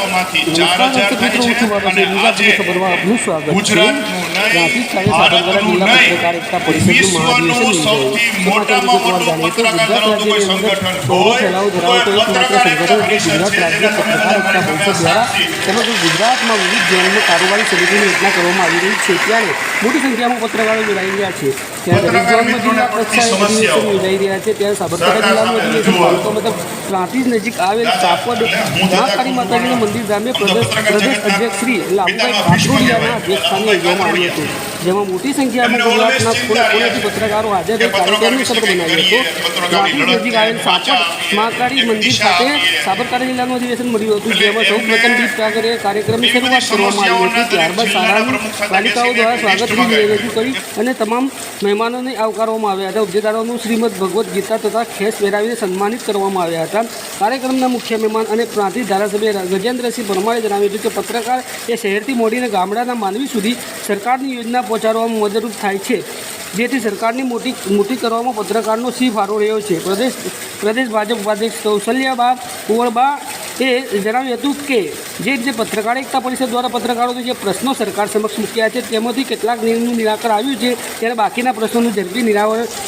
માંથી 4000 થાય છે અને આજે ગુજરાતનું નહીં ભારતનું નહીં વિશ્વનું સૌથી મોટામાં મોટું પત્રકાર ધરાવતું કોઈ સંગઠન હોય કોઈ પત્રકાર એકતા પરિષદ છે જેને તમે ગુજરાતમાં વિવિધ ઝોનમાં કારોબારી સમિતિની રચના કરવામાં આવી રહી છે ત્યારે મોટી સંખ્યામાં પત્રકારો જોડાઈ રહ્યા છે ત્યારે ઝોનમાં જિલ્લા કક્ષાએ અધિવેશન યોજાઈ રહ્યા છે ત્યારે સાબરકાંઠા જિલ્લાનું અધિવેશન તાલુકા મતલબ પ્રાંતિજ નજીક આવેલ સાપડ મહાકાળી માતાજીના મંદિર ગામે પ્રદેશ અધ્યક્ષ શ્રી લાભુભાઈ કાતરોડિયાના અધ્યક્ષસ્થાને યોજવામાં આવ્યું હતું જેમાં મોટી સંખ્યામાં ગુજરાતના ખૂણેથી પત્રકારો હાજર રહી કાર્યક્રમનું સફળ બનાવ્યું હતું પ્રાંતિજ નજીક આવેલ સાપડ મહાકાળી મંદિર ખાતે સાબરકાંઠા જિલ્લાનું અધિવેશન મળ્યું હતું જેમાં સૌ પ્રથમ દીપ પ્રાગરે કાર્યક્રમની શરૂઆત કરવામાં આવી હતી ત્યારબાદ શાળાની બાલિકાઓ દ્વારા સ્વાગતની રજૂ કરી અને તમામ મહેમાનોને આવકારવામાં આવ્યા હતા હોદ્દેદારોનું શ્રીમદ ભગવદ્ ગીતા તથા ખેસ પહેરાવીને સન્માનિત કરવામાં આવ્યા હતા કાર્યક્રમના મુખ્ય મહેમાન અને પ્રાંતિજ ધારાસભ્ય ગજેન્દ્રસિંહ પરમારે જણાવ્યું હતું કે પત્રકાર એ શહેરથી મોડીને ગામડાના માનવી સુધી સરકારની યોજના પહોંચાડવામાં મદદરૂપ થાય છે જેથી સરકારની મોટી કરવામાં પત્રકારનો સિંહ ફાળો રહ્યો છે પ્રદેશ ભાજપ ઉપાધ્યક્ષ કૌશલ્યાબા કુંવરબા એ જણાવ્યું હતું કે જે રીતે પત્રકાર એકતા પરિષદ દ્વારા પત્રકારોને જે પ્રશ્નો સરકાર સમક્ષ મૂક્યા છે તેમાંથી કેટલાક નિયમનું નિરાકરણ આવ્યું છે ત્યારે બાકીના પ્રશ્નોનું ઝડપી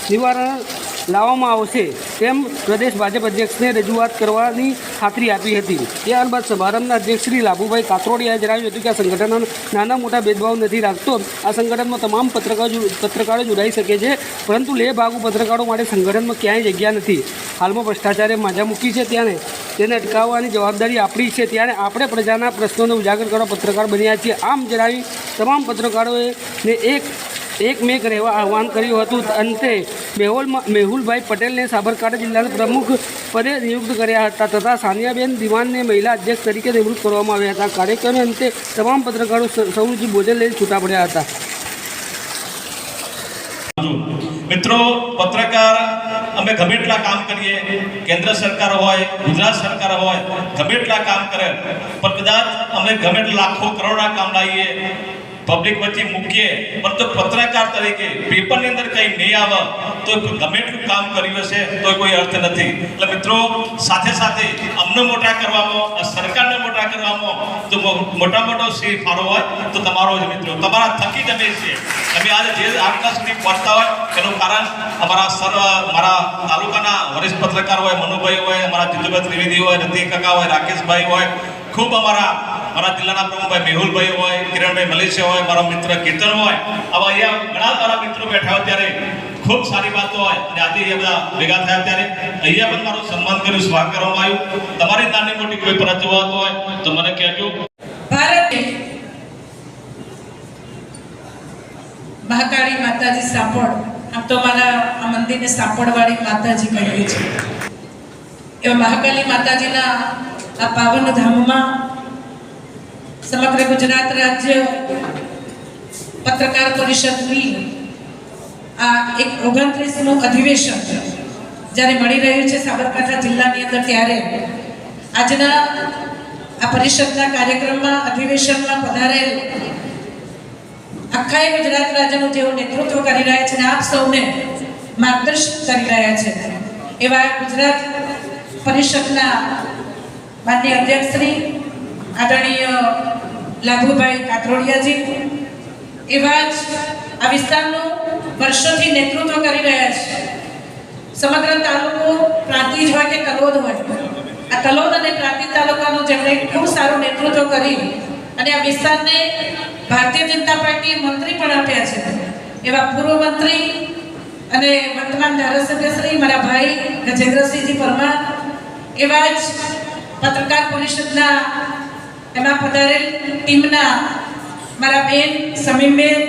નિવારણ લાવવામાં આવશે તેમ પ્રદેશ ભાજપ અધ્યક્ષને રજૂઆત કરવાની ખાતરી આપી હતી ત્યારબાદ સમારંભના અધ્યક્ષ શ્રી લાભુભાઈ કાતરોડિયાએ જણાવ્યું હતું કે આ સંગઠન નાના મોટા ભેદભાવ નથી રાખતો આ સંગઠનમાં તમામ પત્રકારો જોડાઈ શકે છે પરંતુ લેભાગુ પત્રકારો માટે સંગઠનમાં ક્યાંય જગ્યા નથી હાલમાં ભ્રષ્ટાચારે માજા મૂકી છે તેને અટકાવવાની જવાબદારી આપણી છે ત્યારે આપણે પ્રજાના પ્રશ્નોને ઉજાગર કરવા પત્રકાર બન્યા છીએ આમ જણાવી તમામ પત્રકારોએ એકમેક રહેવા આહવાન કર્યું હતું અંતે મેહુલભાઈ પટેલને સાબરકાંઠા જિલ્લાના પ્રમુખ પદે નિયુક્ત કર્યા હતા તથા સાનિયાબેન દિવાનને મહિલા અધ્યક્ષ તરીકે નિમણૂક કરવામાં આવ્યા હતા કાર્યક્રમના અંતે તમામ પત્રકારો સૌથી ભોજન લઈને છૂટા પડ્યા હતા મિત્રો પત્રકાર અમે ગમે એટલા કામ કરીએ કેન્દ્ર સરકાર હોય ગુજરાત સરકાર હોય ગમે એટલા કામ કરે પણ કદાચ અમે ગમે એટલા લાખો કરોડના કામ લાવીએ પબ્લિક વચ્ચે મૂકીએ પરંતુ પત્રકાર તરીકે પેપરની અંદર કંઈ નહીં આવે તો ગમે એટલું કામ કર્યું હશે તો કોઈ અર્થ નથી એટલે મિત્રો સાથે સાથે અમને મોટા કરવામાં સરકારને મોટા કરવામાં જો મોટો સિંહ ફાળો હોય તો તમારો જ મિત્રો તમારા થકી જ અમે છીએ અમે આજે જે આટલા સુધી પહોંચતા હોય એનું કારણ મારા તાલુકાના વરિષ્ઠ પત્રકાર હોય મનુભાઈ હોય અમારા જીતુભાઈ ત્રિવેદી હોય રતિ કાકા હોય રાકેશભાઈ હોય ખૂબ મારા જિલ્લાના પ્રમુખભાઈ મેહુલભાઈ હોય કિરણભાઈ મલેશિયા હોય મારો મિત્ર કીર્તન હોય આવા અહીંયા ઘણા મારા મિત્રો બેઠા હોય ત્યારે ખૂબ સારી વાતો હોય અને આજે એ બધા ભેગા થયા ત્યારે અહીંયા પણ મારું સન્માન કર્યું સ્વાગત કરવામાં આવ્યું તમારી નાની મોટી કોઈ રજૂઆત હોય તો મને કહેજો મહાકાળી માતાજી સાપડ આમ તો મારા આ મંદિરને સાપડવાળી માતાજી કહીએ છીએ એવા મહાકાળી માતાજીના આ પાવન ધામમાં સમગ્ર ગુજરાત રાજ્ય પત્રકાર પરિષદની આ 29મું અધિવેશન જ્યારે મળી રહ્યું છે સાબરકાંઠા જિલ્લાની અંદર ત્યારે આજના આ પરિષદના કાર્યક્રમમાં અધિવેશનમાં પધારેલ આખા ગુજરાત રાજ્યનું જેઓ નેતૃત્વ કરી રહ્યા છે અને આપ સૌને માર્ગદર્શન કરી રહ્યા છે એવા ગુજરાત પરિષદના માનનીય અધ્યક્ષ શ્રી આદરણીય લાભુભાઈ કાતરોડિયાજી એવા જ આ વિસ્તારનું વર્ષોથી નેતૃત્વ કરી રહ્યા છે સમગ્ર તાલુકો પ્રાંતિજ હોય કે તલોદ હોય આ તલોદ અને પ્રાંતિજ તાલુકાનું જેમણે ખૂબ સારું નેતૃત્વ કરી અને આ વિસ્તારને ભારતીય જનતા પાર્ટીએ મંત્રી પણ આપ્યા છે એવા પૂર્વ મંત્રી અને વર્તમાન ધારાસભ્ય શ્રી મારા ભાઈ ગજેન્દ્રસિંહજી પરમાર એવા જ પત્રકાર પરિષદના એમાં પધારેલ ટીમના મારા બેન સમીમબેન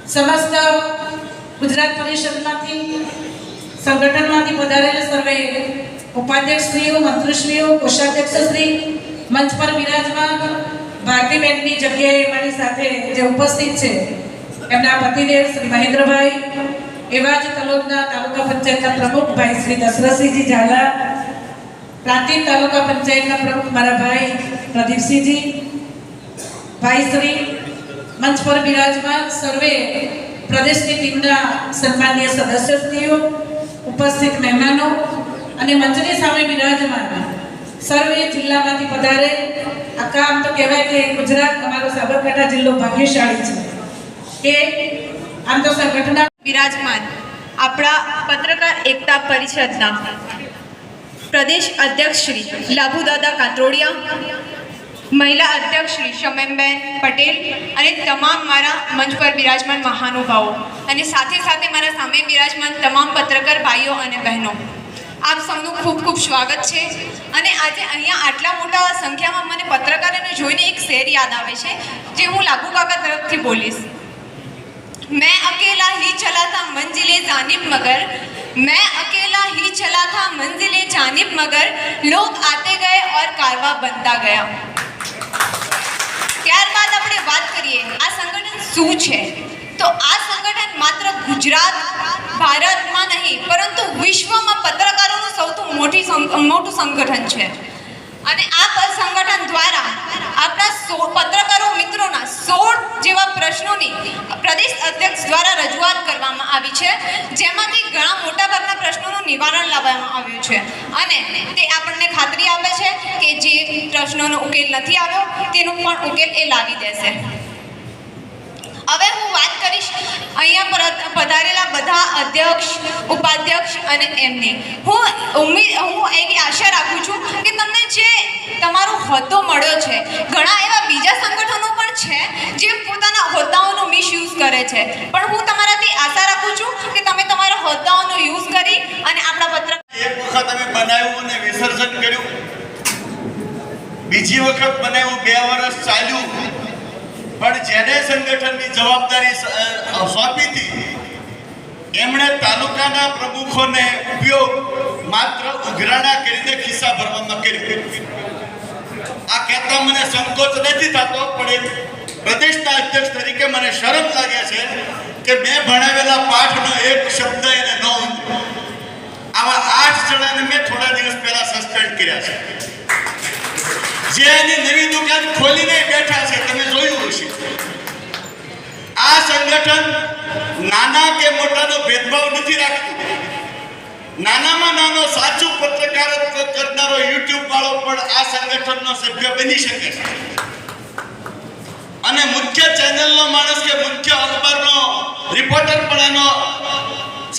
સમસ્ત ગુજરાત પરિષદમાંથી સંગઠનમાંથી પધારેલ સર્વે ઉપાધ્યક્ષશ્રીઓ મંત્રીશ્રીઓ કોષાધ્યક્ષશ્રી મંચ પર વિરાજમાન ભારતીબેનની જગ્યાએ મારી સાથે જે ઉપસ્થિત છે એમના પતિદેવ શ્રી મહેન્દ્રભાઈ એવા જ તલોદના તાલુકા પંચાયતના પ્રમુખ ભાઈ શ્રી દશરથસિંહજી ઝાલા પ્રાંતિજ તાલુકા પંચાયતના પ્રમુખ મારા ભાઈ પ્રદીપસિંહજી ભાઈ શ્રી મંચ પર બિરાજમાન સર્વે પ્રદેશની ટીમના સન્માનીય સદસ્યશ્રીઓ ઉપસ્થિત મહેમાનો અને મંચની સામે બિરાજમાન સર્વે જિલ્લામાંથી પધારે. આખા આમ તો કહેવાય કે ગુજરાત અમારો સાબરકાંઠા જિલ્લો ભાગ્યશાળી છે કે આમ તો સંગઠનના વિરાજમાન આપણા પત્રકાર એકતા પરિષદના પ્રદેશ અધ્યક્ષ શ્રી લાભુદાદા કાત્રોડિયા, મહિલા અધ્યક્ષ શ્રી શમીમબેન પટેલ અને તમામ મારા મંચ પર બિરાજમાન મહાનુભાવો અને સાથે સાથે મારા સામે બિરાજમાન તમામ પત્રકાર ભાઈઓ અને બહેનો, આપ સૌનું ખૂબ ખૂબ સ્વાગત છે. અને આજે અહીંયા આટલા મોટા સંખ્યામાં મને પત્રકારોને જોઈને એક શેર યાદ આવે છે જે હું લાભુ કાકા તરફથી બોલીશ. मैं अकेला ही चला था मंजिले जानिब मगर, मैं अकेला ही चला था मंजिले जानिब मगर, लोग आते गए और कारवा बनता गया. ત્યારબાદ આપણે વાત કરીએ આ સંગઠન શું છે, તો આ સંગઠન માત્ર ગુજરાત ભારતમાં નહીં પરંતુ વિશ્વમાં પત્રકારોનું સૌથી મોટું સંગઠન છે. અને આ સંગઠન દ્વારા આપણા પત્રકારો મિત્રોના 16 જેવા પ્રશ્નોની પ્રદેશ અધ્યક્ષ દ્વારા રજૂઆત કરવામાં આવી છે, જેમાંથી ઘણા મોટાભાગના પ્રશ્નોનું નિવારણ લાવવામાં આવ્યું છે. અને તે આપણને ખાતરી આપે છે કે જે પ્રશ્નોનો ઉકેલ નથી આવ્યો તેનો પણ ઉકેલ એ લાવી દેશે. હવે હું વાત કરીશ અહીંયા પધારેલા બધા અધ્યક્ષ, ઉપાધ્યક્ષ અને એમની. હું એવી આશા રાખું છું કે તમને જે તમારો હોદ્દો મળ્યો છે, ઘણા એવા બીજા સંગઠનો પણ છે જે પોતાના હોદ્દાઓનો મિસયુઝ કરે છે, પણ હું તમારાથી આશા રાખું છું કે તમે તમારા હોદ્દાઓનો યુઝ કરી અને આપણા પત્ર એક વખત અમે બનાવ્યું અને વિસર્જન કર્યું, બીજી વખત બનાવ્યું, 2 વર્ષ ચાલ્યું, પણ જેને સંગઠનની જવાબદારી સોંપી હતી એમણે તાલુકાના પ્રમુખોને ઉપયોગ માત્ર ઉઘરાણા કરીને ખિસ્સા ભરવામાં કર્યું. આ કહેતા મને સંકોચ નથી થતો, પણ એક પ્રદેશના અધ્યક્ષ તરીકે મને શરમ લાગે છે કે મેં ભણાવેલા પાઠનો એક શબ્દ એને ન ઉતર્યો. આવા 8 જણાને મેં થોડા દિવસ પહેલા સસ્પેન્ડ કર્યા છે, જે એની નવી દુકાન ખોલીને બેઠા છે. તમે જોયું હશે આ સંગઠન નાના કે મોટાનો ભેદભાવ નથી રાખતું. નાનામાં નાનો સાચું પત્રકારત્વ કરનારો યુટ્યુબ વાળો પણ આ સંગઠનનો સભ્ય બની શકે છે. અને મુખ્ય ચેનલનો માણસ કે મુખ્ય અખબારનો રિપોર્ટર પણ એનો